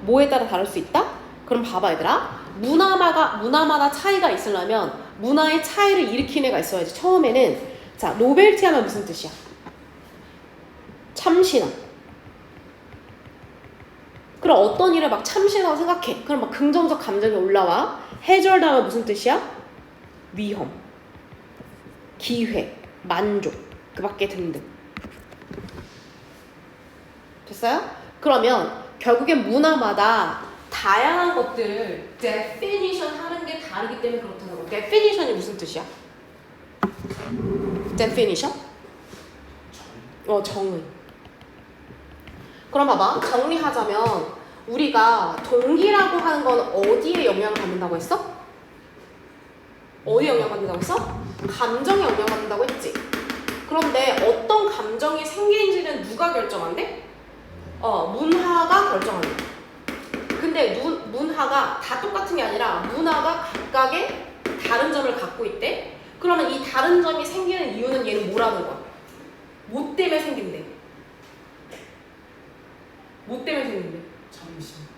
뭐에 따라 다를 수 있다? 그럼 봐봐 얘들아. 문화마다 차이가 있으려면 문화의 차이를 일으킨 애가 있어야지. 처음에는 자, 노벨티 하면 무슨 뜻이야? 참신함. 그럼 어떤 일을 막 참신하고 생각해. 그럼 막 긍정적 감정이 올라와. 해절당은 무슨 뜻이야? 위험, 기회, 만족, 그 밖에 등등. 됐어요? 그러면 결국엔 문화마다 다양한 것들을 definition 하는 게 다르기 때문에 그렇다는 거. definition이 무슨 뜻이야? definition? 정의. 그럼 봐봐. 정리하자면 우리가 동기라고 하는 건 어디에 영향을 받는다고 했어? 어디에 영향을 받는다고 했어? 감정에 영향을 받는다고 했지. 그런데 어떤 감정이 생기는지는 누가 결정한대? 문화가 결정한대. 근데 문화가 다 똑같은 게 아니라 문화가 각각의 다른 점을 갖고 있대. 그러면 이 다른 점이 생기는 이유는 얘는 뭐라는 거야? 뭐 때문에 생긴대? 뭐 때문에 생긴대?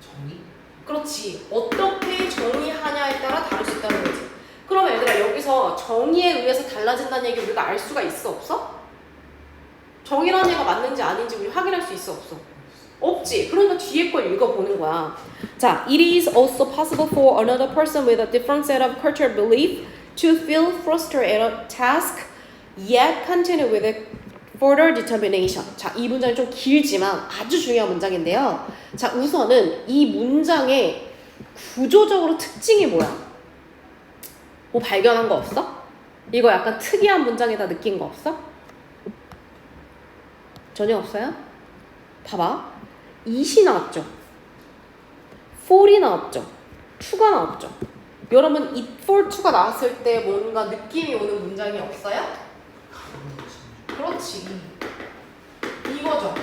정의? 그렇지. 어떻게 정의하냐에 따라 다를 수 있다는 거지. 그러면 얘들아 여기서 정의에 의해서 달라진다는 얘기 우리가 알 수가 있어 없어? 정의라는 얘기가 맞는지 아닌지 우리 확인할 수 있어 없어? 없지. 그러니까 뒤에 걸 읽어보는 거야. 자, it is also possible for another person with a different set of cultural belief to feel frustrated at a task yet continue with a further determination. 자, 이 문장이 좀 길지만 아주 중요한 문장인데요. 자, 우선은 이 문장의 구조적으로 특징이 뭐야? 뭐 발견한 거 없어? 이거 약간 특이한 문장에다 느낀 거 없어? 전혀 없어요? 봐봐. it이 나왔죠? for이 나왔죠? to가 나왔죠? 여러분 it for to가 나왔을 때 뭔가 느낌이 오는 문장이 없어요? 그렇지. 이거죠.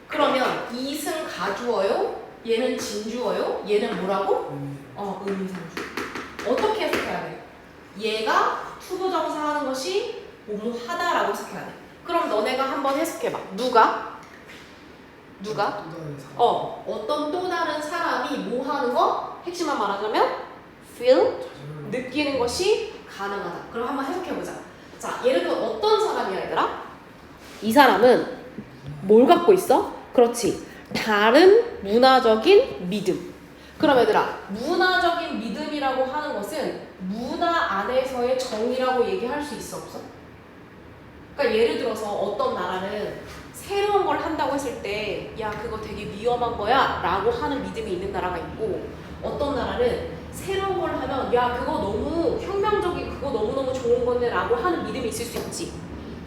그러면 it은 가주어요? 얘는 진주어요. 얘는 뭐라고? 의미상주. 어떻게 해석해야 돼? 얘가 투부정사 하는 것이 뭐뭐하다라고 해석해야 돼. 그럼 너네가 한번 해석해봐. 누가? 또 다른 사람. 어떤 또 다른 사람이 뭐 하는 거? 핵심만 말하자면 feel, 느끼는 것이 가능하다. 그럼 한번 해석해보자. 자, 예를 들어 어떤 사람이야 얘들아? 이 사람은 뭘 갖고 있어? 그렇지. 다른 문화적인 믿음. 그럼 얘들아, 문화적인 믿음이라고 하는 것은 문화 안에서의 정의라고 얘기할 수 있어 없어? 그러니까 예를 들어서 어떤 나라는 새로운 걸 한다고 했을 때 야 그거 되게 위험한 거야 라고 하는 믿음이 있는 나라가 있고, 어떤 나라는 새로운 걸 하면 야 그거 너무 혁명적이고 그거 너무너무 좋은 건데 라고 하는 믿음이 있을 수 있지.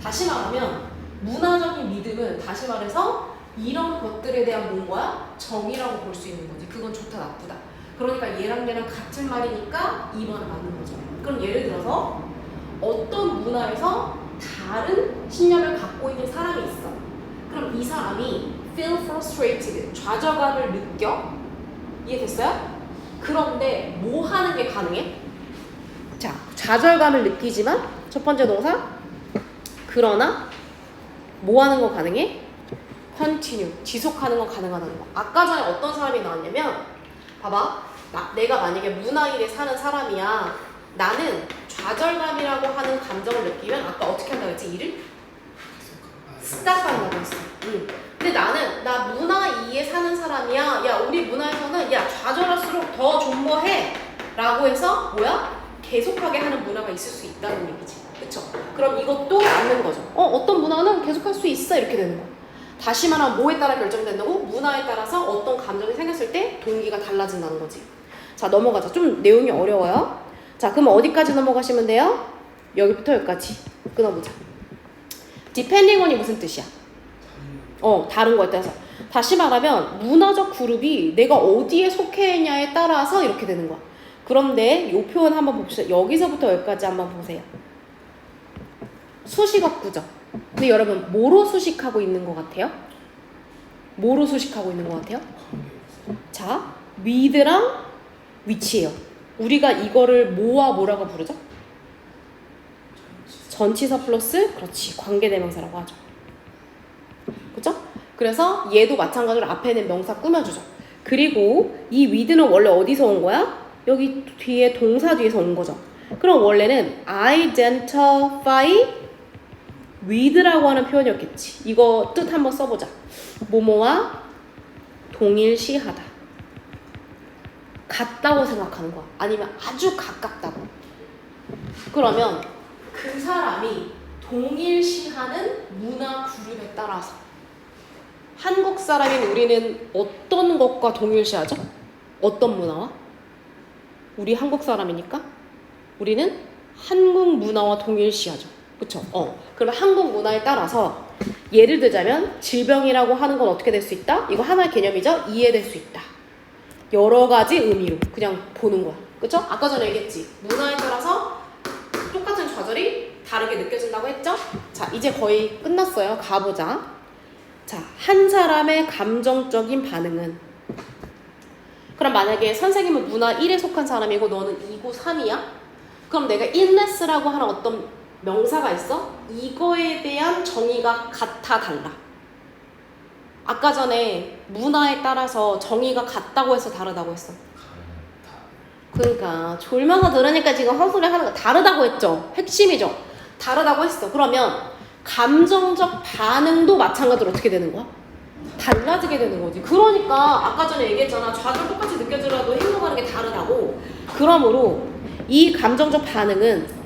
다시 말하면 문화적인 믿음은 다시 말해서 이런 것들에 대한 뭔가야? 정의라고 볼 수 있는 거지. 그건 좋다 나쁘다. 그러니까 얘랑 얘랑 같은 말이니까 2번은 맞는 거죠. 그럼 예를 들어서 어떤 문화에서 다른 신념을 갖고 있는 사람이 있어. 그럼 이 사람이 feel frustrated, 좌절감을 느껴. 이해됐어요? 그런데 뭐 하는 게 가능해? 자, 좌절감을 느끼지만 첫 번째 동사 그러나 뭐 하는 거 가능해? continue, 지속하는 건 가능하다는 거. 아까 전에 어떤 사람이 나왔냐면 봐봐, 내가 만약에 문화일에 사는 사람이야. 나는 좌절감이라고 하는 감정을 느끼면 아까 어떻게 한다고 했지? 일을? 스탑한다고 했어. 근데 나 문화 2에 사는 사람이야. 야 우리 문화에서는 야 좌절할수록 더 존버해 라고 해서 뭐야? 계속하게 하는 문화가 있을 수 있다는 얘기지. 그쵸? 그럼 이것도 맞는 거죠. 어떤 문화는 계속할 수 있어 이렇게 되는 거야. 다시 말하면 뭐에 따라 결정된다고? 문화에 따라서 어떤 감정이 생겼을 때 동기가 달라진다는 거지. 자, 넘어가자. 좀 내용이 어려워요. 자, 그럼 어디까지 넘어가시면 돼요? 여기부터 여기까지 끊어보자. depending on이 무슨 뜻이야? 다른 거에 따라서. 다시 말하면 문화적 그룹이 내가 어디에 속해 있냐에 따라서 이렇게 되는 거야. 그런데 이 표현 한번 봅시다. 여기서부터 여기까지 한번 보세요. 수식어 구조. 근데 여러분 뭐로 수식하고 있는 것 같아요? 뭐로 수식하고 있는 것 같아요? 자, with랑 which예요. 우리가 이거를 뭐와 뭐라고 부르죠? 전치사 플러스 그렇지 관계대명사라고 하죠. 그죠? 그래서 얘도 마찬가지로 앞에는 명사 꾸며주죠. 그리고 이 with는 원래 어디서 온 거야? 여기 뒤에 동사 뒤에서 온 거죠. 그럼 원래는 identify with라고 하는 표현이었겠지. 이거 뜻 한번 써보자. 뭐뭐와 동일시하다. 같다고 생각하는 거야. 아니면 아주 가깝다고. 그러면 그 사람이 동일시하는 문화 그룹에 따라서 한국 사람인 우리는 어떤 것과 동일시하죠? 어떤 문화와? 우리 한국 사람이니까 우리는 한국 문화와 동일시하죠. 그쵸? 그러면 한국 문화에 따라서 예를 들자면 질병이라고 하는 건 어떻게 될 수 있다? 이거 하나의 개념이죠? 이해될 수 있다. 여러 가지 의미로 그냥 보는 거야. 그쵸? 아까 전에 얘기했지. 문화에 따라서 똑같은 좌절이 다르게 느껴진다고 했죠? 자, 이제 거의 끝났어요. 가보자. 자, 한 사람의 감정적인 반응은 그럼 만약에 선생님은 문화 1에 속한 사람이고 너는 2고 3이야? 그럼 내가 illness라고 하는 어떤 명사가 있어? 이거에 대한 정의가 같아 달라? 아까 전에 문화에 따라서 정의가 같다고 해서 다르다고 했어. 그러니까 졸면서 들으니까 지금 헛소리 하는 거 다르다고 했죠. 핵심이죠. 다르다고 했어. 그러면 감정적 반응도 마찬가지로 어떻게 되는 거야? 달라지게 되는 거지. 그러니까 아까 전에 얘기했잖아. 좌절 똑같이 느껴지더라도 행동하는 게 다르다고. 그러므로 이 감정적 반응은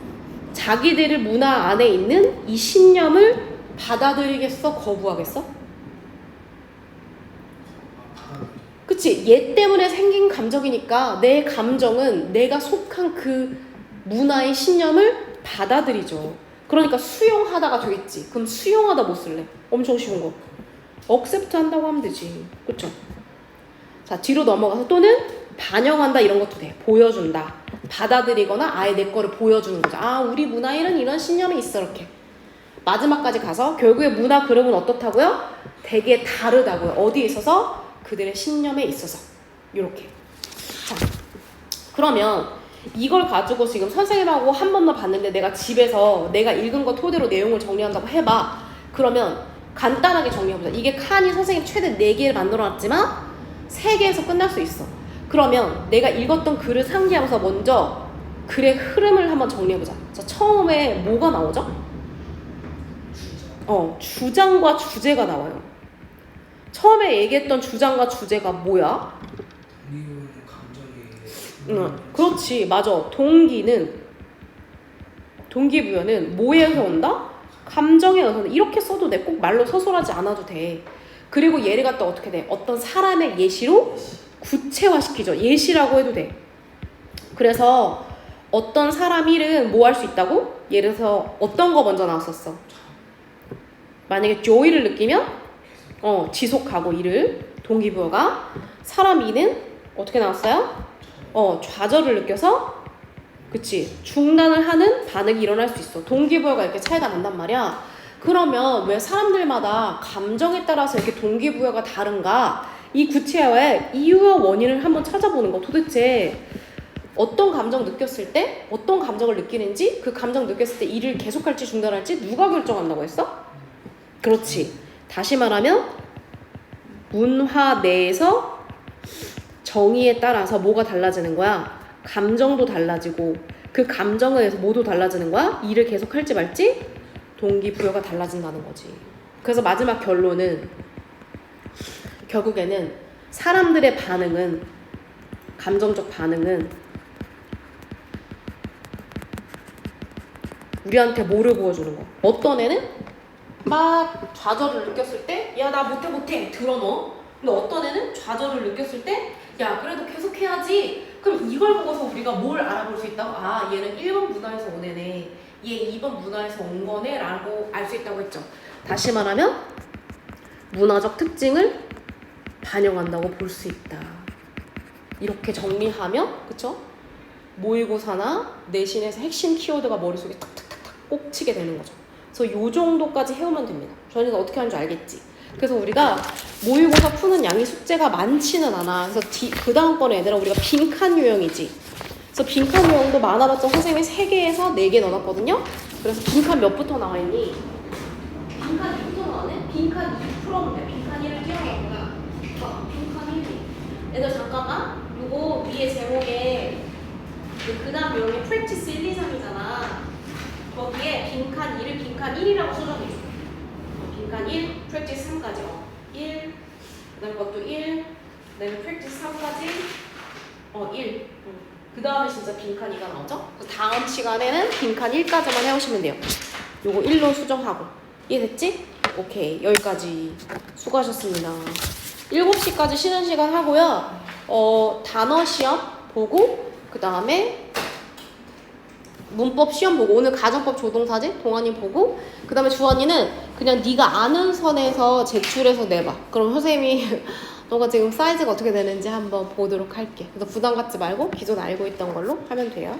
자기들의 문화 안에 있는 이 신념을 받아들이겠어? 거부하겠어? 그치? 얘 때문에 생긴 감정이니까 내 감정은 내가 속한 그 문화의 신념을 받아들이죠. 그러니까 수용하다가 되겠지. 그럼 수용하다 못 쓸래. 엄청 쉬운 거. accept 한다고 하면 되지. 그쵸? 자, 뒤로 넘어가서 또는 반영한다 이런 것도 돼. 보여준다. 받아들이거나 아예 내 거를 보여주는 거죠. 아, 우리 문화에는 이런 신념이 있어. 이렇게. 마지막까지 가서 결국에 문화 그룹은 어떻다고요? 되게 다르다고요. 어디에 있어서? 그들의 신념에 있어서. 요렇게. 자, 그러면 이걸 가지고 지금 선생님하고 한 번 더 봤는데 내가 집에서 내가 읽은 거 토대로 내용을 정리한다고 해봐. 그러면 간단하게 정리해보자. 이게 칸이 선생님 최대 4개를 만들어놨지만 3개에서 끝날 수 있어. 그러면 내가 읽었던 글을 상기하면서 먼저 글의 흐름을 한번 정리해보자. 자, 처음에 뭐가 나오죠? 주장과 주제가 나와요. 처음에 얘기했던 주장과 주제가 뭐야? 동기부여는 감정이. 그렇지, 맞아. 동기부여는 뭐에서 온다? 감정에서 온다. 이렇게 써도 돼. 꼭 말로 서술하지 않아도 돼. 그리고 예를 갖다 어떻게 돼? 어떤 사람의 예시로 구체화시키죠. 예시라고 해도 돼. 그래서 어떤 사람 일은 뭐 할 수 있다고? 예를 들어서 어떤 거 먼저 나왔었어? 만약에 조이를 느끼면 지속하고 일을 동기부여가 사람 이는 어떻게 나왔어요? 좌절을 느껴서 그치 중단을 하는 반응이 일어날 수 있어. 동기부여가 이렇게 차이가 난단 말이야. 그러면 왜 사람들마다 감정에 따라서 이렇게 동기부여가 다른가? 이 구체화의 이유와 원인을 한번 찾아보는 거. 도대체 어떤 감정 느꼈을 때 어떤 감정을 느끼는지, 그 감정 느꼈을 때 일을 계속할지 중단할지 누가 결정한다고 했어? 그렇지. 다시 말하면 문화 내에서 정의에 따라서 뭐가 달라지는 거야? 감정도 달라지고 그 감정에 의해서 뭐도 달라지는 거야? 일을 계속할지 말지 동기부여가 달라진다는 거지. 그래서 마지막 결론은 결국에는 사람들의 반응은, 감정적 반응은 우리한테 뭐를 보여주는 거. 어떤 애는 막 좌절을 느꼈을 때 야 나 못해 들어넣어. 근데 어떤 애는 좌절을 느꼈을 때 야 그래도 계속 해야지. 그럼 이걸 보고서 우리가 뭘 알아볼 수 있다고? 아 얘는 1번 문화에서 온 애네, 얘 2번 문화에서 온 거네 라고 알 수 있다고 했죠. 다시 말하면 문화적 특징을 반영한다고 볼 수 있다. 이렇게 정리하면 그쵸? 모의고사나 내신에서 핵심 키워드가 머릿속에 탁탁탁탁 꼭 치게 되는 거죠. 그래서 요 정도까지 해오면 됩니다. 저희가 어떻게 하는 줄 알겠지? 그래서 우리가 모의고사 푸는 양이 숙제가 많지는 않아. 그래서 그 다음번에 얘들아 우리가 빈칸 유형이지. 그래서 빈칸 유형도 많아봤자 선생님이 3개에서 4개 넣어놨거든요. 그래서 빈칸 몇부터 나와있니? 빈칸 2부터 나와네? 빈칸 2 풀어보면 돼. 빈칸 1을 띄워놓구나. 빈칸 1. 얘들 잠깐만. 요거 위에 제목에 그 다음 유형에 프랙티스 1, 2, 3이잖아. 거기에 빈칸 2를 빈칸 1이라고 수정해줘. 빈칸 1, 프랙티스 3까지. 1, 그 다음에 그것도 1, 그 다음에 프랙티스 3까지 1. 그 다음에 진짜 빈칸 2가 나오죠? 그 다음 시간에는 빈칸 1까지만 해오시면 돼요. 요거 1로 수정하고. 이해됐지? 오케이. 여기까지. 수고하셨습니다. 7시까지 쉬는 시간 하고요. 단어 시험 보고 그 다음에 문법 시험 보고 오늘 가정법 조동사지 동환이 보고 그 다음에 주환이는 그냥 네가 아는 선에서 제출해서 내봐. 그럼 선생님이 너가 지금 사이즈가 어떻게 되는지 한번 보도록 할게. 그래서 부담 갖지 말고 기존 알고 있던 걸로 하면 돼요.